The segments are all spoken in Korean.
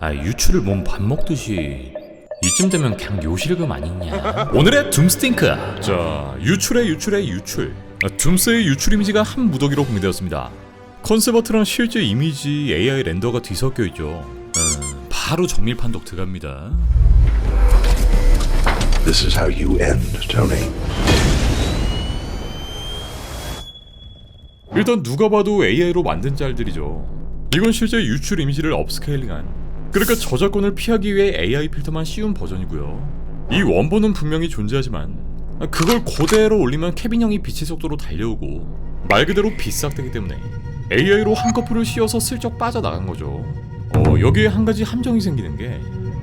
유추를 몸 밥 먹듯이 이쯤 되면 그냥 요실금 아니냐. 오늘의 둠스팅크. 자, 유출의 유출. 둠스의 유출 이미지가 한 무더기로 공개되었습니다. 컨셉 아트랑 실제 이미지 AI 렌더가 뒤섞여 있죠. 바로 정밀 판독 들어갑니다. This is how you end, Tony. 일단 누가 봐도 AI로 만든 짤들이죠. 이건 실제 유출 이미지를 업스케일링한, 그러니까 저작권을 피하기 위해 AI 필터만 씌운 버전이고요. 이 원본은 분명히 존재하지만 그걸 그대로 올리면 케빈 형이 빛의 속도로 달려오고 말 그대로 비싹대기 때문에 AI로 한꺼풀을 씌워서 슬쩍 빠져나간 거죠. 여기에 한 가지 함정이 생기는 게,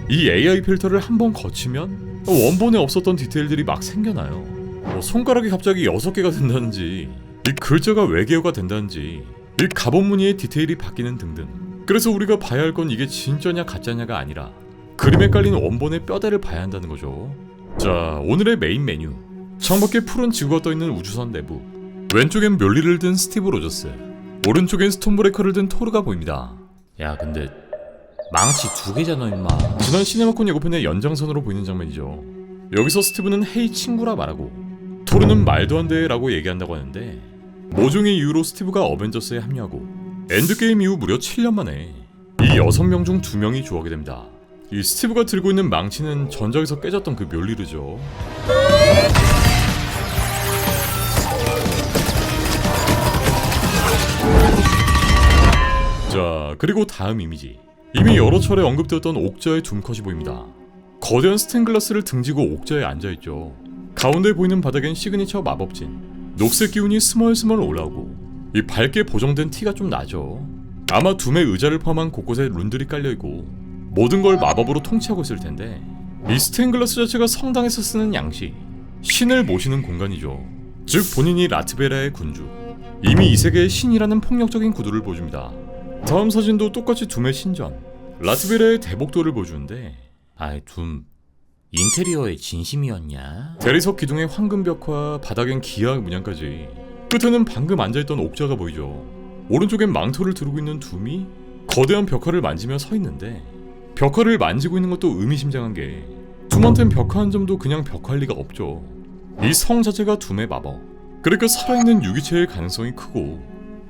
이 AI 필터를 한번 거치면 원본에 없었던 디테일들이 막 생겨나요. 손가락이 갑자기 6개가 된다든지, 이 글자가 외계어가 된다든지, 이 갑옷 무늬의 디테일이 바뀌는 등등. 그래서 우리가 봐야 할 건 이게 진짜냐 가짜냐가 아니라 그림에 깔린 원본의 뼈대를 봐야 한다는 거죠. 자, 오늘의 메인 메뉴. 창밖에 푸른 지구가 떠있는 우주선 내부. 왼쪽엔 멸리를 든 스티브 로저스, 오른쪽엔 스톤브레이커를 든 토르가 보입니다. 야, 근데 망치 2개잖아 임마. 지난 시네마콘 예고편의 연장선으로 보이는 장면이죠. 여기서 스티브는 헤이 친구라 말하고 토르는 말도 안 돼 라고 얘기한다고 하는데, 모종의 이유로 스티브가 어벤져스에 합류하고 엔드게임 이후 무려 7년 만에 이 6명 중 2명이 주하게 됩니다. 이 스티브가 들고 있는 망치는 전작에서 깨졌던 그 멸리르죠. 자, 그리고 다음 이미지. 이미 여러 차례 언급되었던 옥자의 둠컷이 보입니다. 거대한 스테인글라스를 등지고 옥자에 앉아있죠. 가운데 보이는 바닥엔 시그니처 마법진, 녹색 기운이 스멀스멀 올라오고 이 밝게 보정된 티가 좀 나죠. 아마 둠의 의자를 포함한 곳곳에 룬들이 깔려있고 모든 걸 마법으로 통치하고 있을 텐데, 이 스테인글라스 자체가 성당에서 쓰는 양식, 신을 모시는 공간이죠. 즉 본인이 라트베라의 군주, 이미 이 세계의 신이라는 폭력적인 구도를 보여줍니다. 다음 사진도 똑같이 둠의 신전, 라트베라의 대복도를 보여주는데, 둠 인테리어의 진심이었냐? 대리석 기둥의 황금 벽화, 바닥엔 기악 문양까지, 끝에는 방금 앉아있던 옥자가 보이죠. 오른쪽엔 망토를 두르고 있는 둠이 거대한 벽화를 만지며 서 있는데, 벽화를 만지고 있는 것도 의미심장한 게, 둠한텐 벽화 한 점도 그냥 벽화일 리가 없죠. 이 성 자체가 둠의 마법, 그러니까 살아있는 유기체일 가능성이 크고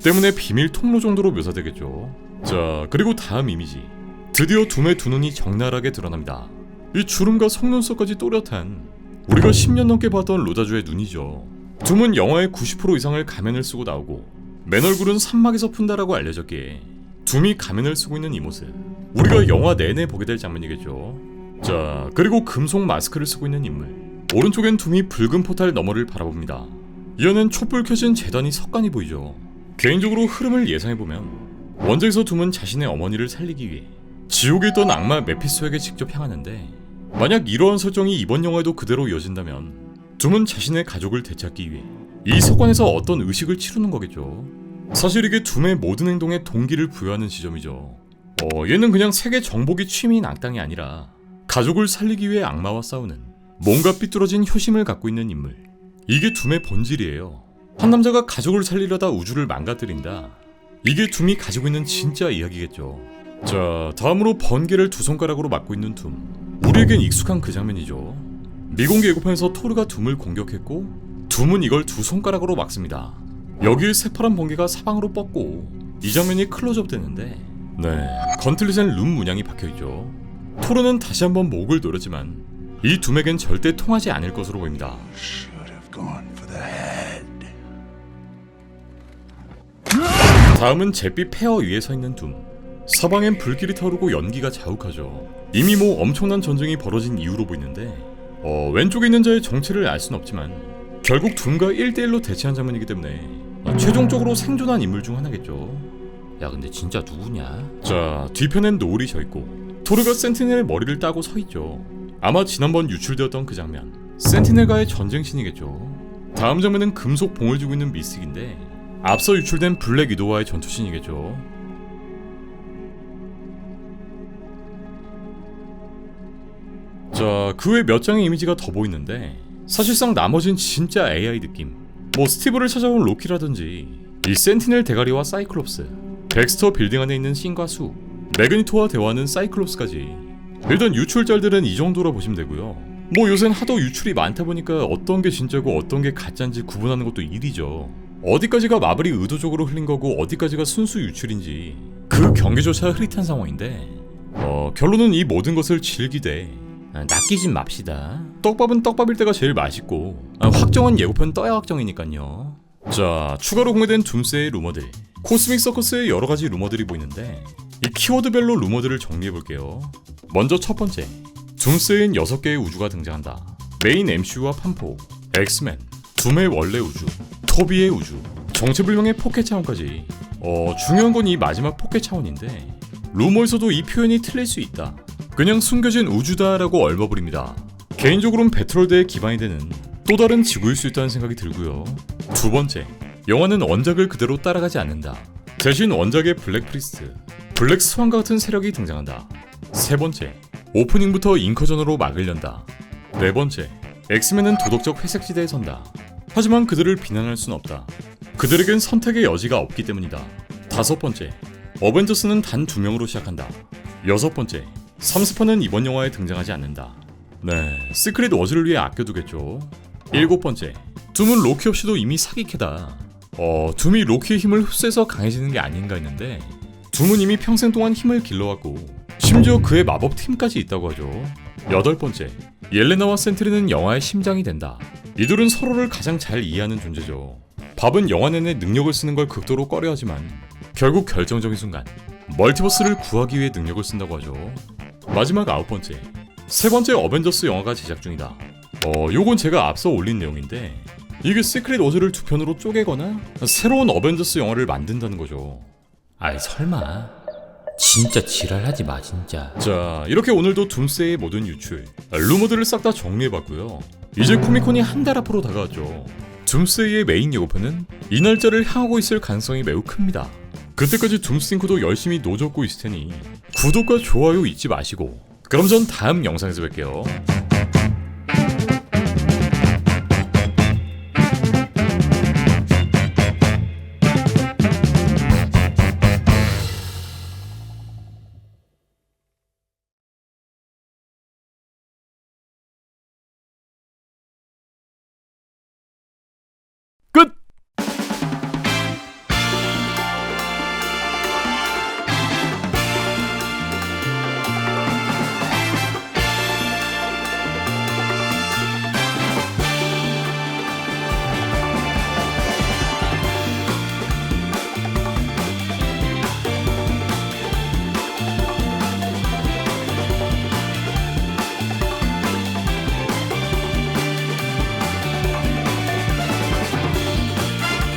때문에 비밀 통로 정도로 묘사되겠죠. 자, 그리고 다음 이미지. 드디어 둠의 두 눈이 적나라하게 드러납니다. 이 주름과 속눈썹까지 또렷한, 우리가 10년 넘게 봤던 로다주의 눈이죠. 둠은 영화의 90% 이상을 가면을 쓰고 나오고 맨 얼굴은 산막에서 푼다라고 알려졌기에 둠이 가면을 쓰고 있는 이 모습, 우리가 영화 내내 보게 될 장면이겠죠. 자, 그리고 금속 마스크를 쓰고 있는 인물. 오른쪽엔 둠이 붉은 포탈 너머를 바라봅니다. 이 안엔 촛불 켜진 재단이 석관이 보이죠. 개인적으로 흐름을 예상해보면 원작에서 둠은 자신의 어머니를 살리기 위해 지옥에 있던 악마 메피스토에게 직접 향하는데, 만약 이러한 설정이 이번 영화에도 그대로 이어진다면 둠은 자신의 가족을 되찾기 위해 이 석관에서 어떤 의식을 치르는 거겠죠. 사실 이게 둠의 모든 행동에 동기를 부여하는 지점이죠. 얘는 그냥 세계 정복이 취미인 악당이 아니라 가족을 살리기 위해 악마와 싸우는 뭔가 삐뚤어진 효심을 갖고 있는 인물. 이게 둠의 본질이에요. 한 남자가 가족을 살리려다 우주를 망가뜨린다. 이게 둠이 가지고 있는 진짜 이야기겠죠. 자, 다음으로 번개를 2손가락으로 막고 있는 둠. 우리에겐 익숙한 그 장면이죠. 미공개 예고편에서 토르가 둠을 공격했고 둠은 이걸 2손가락으로 막습니다. 여기에 새파란 번개가 사방으로 뻗고 이 장면이 클로즈업 되는데, 건틀릿엔 룸 문양이 박혀있죠. 토르는 다시 한번 목을 노렸지만 이 둠에겐 절대 통하지 않을 것으로 보입니다. 다음은 잿빛 폐허 위에 서 있는 둠. 사방엔 불길이 타오르고 연기가 자욱하죠. 이미 엄청난 전쟁이 벌어진 이유로 보이는데, 왼쪽에 있는 자의 정체를 알 순 없지만 결국 둠과 1대1로 대치한 장면이기 때문에 최종적으로 생존한 인물 중 하나겠죠. 야, 근데 진짜 누구냐? 자, 뒤편엔 노을이 져있고 토르가 센티넬의 머리를 따고 서있죠. 아마 지난번 유출되었던 그 장면, 센티넬과의 전쟁신이겠죠. 다음 장면은 금속 봉을 쥐고 있는 미스틱인데, 앞서 유출된 블랙 위도와의 전투신이겠죠. 자, 그 외 몇 장의 이미지가 더 보이는데, 사실상 나머진 진짜 AI 느낌. 스티브를 찾아온 로키라든지 이 센티넬 대가리와 사이클롭스, 덱스터 빌딩 안에 있는 신과 수, 매그니토와 대화하는 사이클롭스까지. 일단 유출짤들은 이 정도라 보시면 되고요. 뭐 요샌 하도 유출이 많다 보니까 어떤 게 진짜고 어떤 게 가짜인지 구분하는 것도 일이죠. 어디까지가 마블이 의도적으로 흘린 거고 어디까지가 순수 유출인지 그 경계조차 흐릿한 상황인데 결론은 이 모든 것을 즐기되 낚이진 맙시다. 떡밥은 떡밥일 때가 제일 맛있고 확정한 예고편 떠야 확정이니깐요. 자, 추가로 공개된 둠스의 루머들. 코스믹 서커스의 여러가지 루머들이 보이는데 이 키워드별로 루머들을 정리해볼게요. 먼저 첫 번째, 둠스에는 6개의 우주가 등장한다. 메인 MCU와 판포, 엑스맨, 둠의 원래 우주, 토비의 우주, 정체불명의 포켓 차원까지. 중요한 건 이 마지막 포켓 차원인데 루머에서도 이 표현이 틀릴 수 있다. 그냥 숨겨진 우주다라고 얼버무립니다. 개인적으로는 배트롤드에 기반이 되는 또 다른 지구일 수 있다는 생각이 들고요. 두 번째, 영화는 원작을 그대로 따라가지 않는다. 대신 원작의 블랙 프리스트, 블랙 스완과 같은 세력이 등장한다. 세 번째, 오프닝부터 인커전으로 막을 연다. 네 번째, 엑스맨은 도덕적 회색지대에 선다. 하지만 그들을 비난할 순 없다. 그들에겐 선택의 여지가 없기 때문이다. 다섯 번째, 어벤져스는 단 2명으로 시작한다. 여섯 번째, 삼스파는 이번 영화에 등장하지 않는다. 네, 시크릿 워즈를 위해 아껴두겠죠. 일곱 번째, 둠은 로키 없이도 이미 사기캐다. 둠이 로키의 힘을 흡수해서 강해지는 게 아닌가 했는데 둠은 이미 평생 동안 힘을 길러왔고 심지어 그의 마법 팀까지 있다고 하죠. 여덟 번째, 옐레나와 센트리는 영화의 심장이 된다. 이들은 서로를 가장 잘 이해하는 존재죠. 밥은 영화 내내 능력을 쓰는 걸 극도로 꺼려하지만 결국 결정적인 순간 멀티버스를 구하기 위해 능력을 쓴다고 하죠. 마지막 아홉 번째, 세 번째 어벤져스 영화가 제작 중이다. 요건 제가 앞서 올린 내용인데 이게 시크릿 워즈를 2편으로 쪼개거나 새로운 어벤져스 영화를 만든다는 거죠. 아이 설마 진짜 지랄하지 마 진짜. 자, 이렇게 오늘도 둠스의 모든 유출, 루머들을 싹 다 정리해봤고요. 이제 코미콘이 한 달 앞으로 다가왔죠. 둠스의 메인 예고편은 이 날짜를 향하고 있을 가능성이 매우 큽니다. 그때까지 둠스팅크도 열심히 노젓고 있을 테니 구독과 좋아요 잊지 마시고 그럼 전 다음 영상에서 뵐게요.